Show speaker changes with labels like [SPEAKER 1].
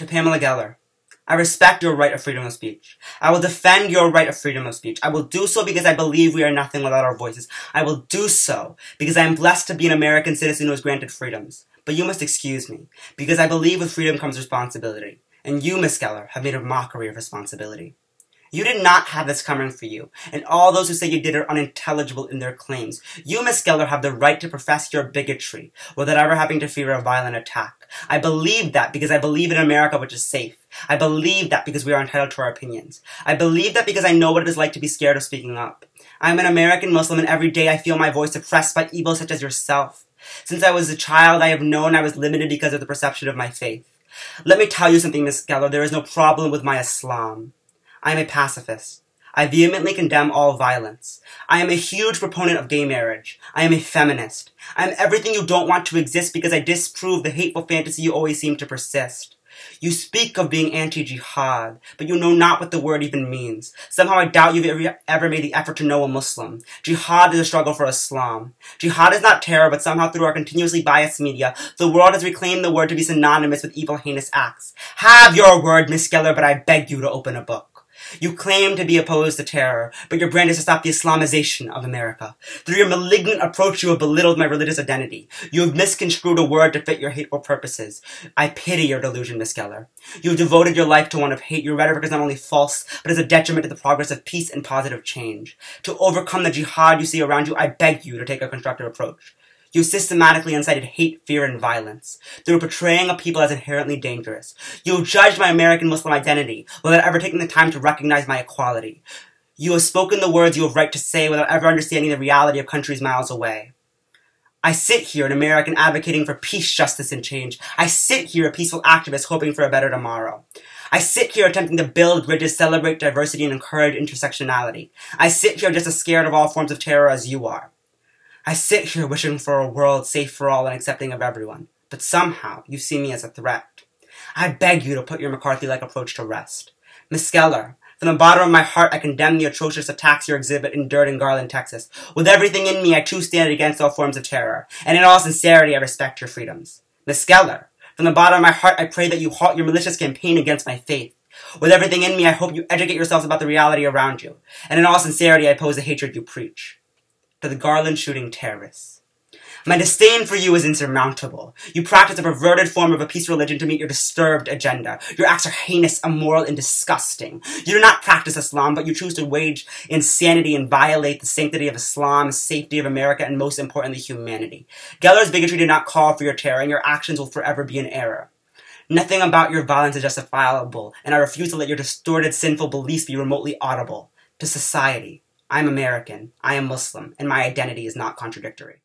[SPEAKER 1] To Pamela Geller, I respect your right of freedom of speech. I will defend your right of freedom of speech. I will do so because I believe we are nothing without our voices. I will do so because I am blessed to be an American citizen who is granted freedoms. But you must excuse me, because I believe with freedom comes responsibility. And you, Miss Geller, have made a mockery of responsibility. You did not have this coming for you, and all those who say you did are unintelligible in their claims. You, Miss Geller, have the right to profess your bigotry without ever having to fear a violent attack. I believe that because I believe in America, which is safe. I believe that because we are entitled to our opinions. I believe that because I know what it is like to be scared of speaking up. I am an American Muslim, and every day I feel my voice oppressed by evil such as yourself. Since I was a child, I have known I was limited because of the perception of my faith. Let me tell you something, Miss Geller, there is no problem with my Islam. I am a pacifist. I vehemently condemn all violence. I am a huge proponent of gay marriage. I am a feminist. I am everything you don't want to exist because I disprove the hateful fantasy you always seem to persist. You speak of being anti-jihad, but you know not what the word even means. Somehow I doubt you've ever made the effort to know a Muslim. Jihad is a struggle for Islam. Jihad is not terror, but somehow through our continuously biased media, the world has reclaimed the word to be synonymous with evil, heinous acts. Have your word, Miss Geller, but I beg you to open a book. You claim to be opposed to terror, but your brand is to stop the Islamization of America. Through your malignant approach, you have belittled my religious identity. You have misconstrued a word to fit your hateful purposes. I pity your delusion, Miss Geller. You have devoted your life to one of hate. Your rhetoric is not only false, but is a detriment to the progress of peace and positive change. To overcome the jihad you see around you, I beg you to take a constructive approach. You systematically incited hate, fear, and violence through portraying a people as inherently dangerous. You judged my American Muslim identity without ever taking the time to recognize my equality. You have spoken the words you have right to say without ever understanding the reality of countries miles away. I sit here, an American advocating for peace, justice, and change. I sit here, a peaceful activist hoping for a better tomorrow. I sit here attempting to build bridges, celebrate diversity, and encourage intersectionality. I sit here just as scared of all forms of terror as you are. I sit here wishing for a world safe for all and accepting of everyone, but somehow you see me as a threat. I beg you to put your McCarthy-like approach to rest. Miss Geller, from the bottom of my heart I condemn the atrocious attacks your exhibit endured in Garland, Texas. With everything in me, I too stand against all forms of terror, and in all sincerity I respect your freedoms. Miss Geller, from the bottom of my heart I pray that you halt your malicious campaign against my faith. With everything in me, I hope you educate yourselves about the reality around you, and in all sincerity I oppose the hatred you preach. To the Garland shooting terrorists. My disdain for you is insurmountable. You practice a perverted form of a peace religion to meet your disturbed agenda. Your acts are heinous, immoral, and disgusting. You do not practice Islam, but you choose to wage insanity and violate the sanctity of Islam, safety of America, and most importantly, humanity. Geller's bigotry did not call for your terror, and your actions will forever be in error. Nothing about your violence is justifiable, and I refuse to let your distorted, sinful beliefs be remotely audible. To society, I am American, I am Muslim, and my identity is not contradictory.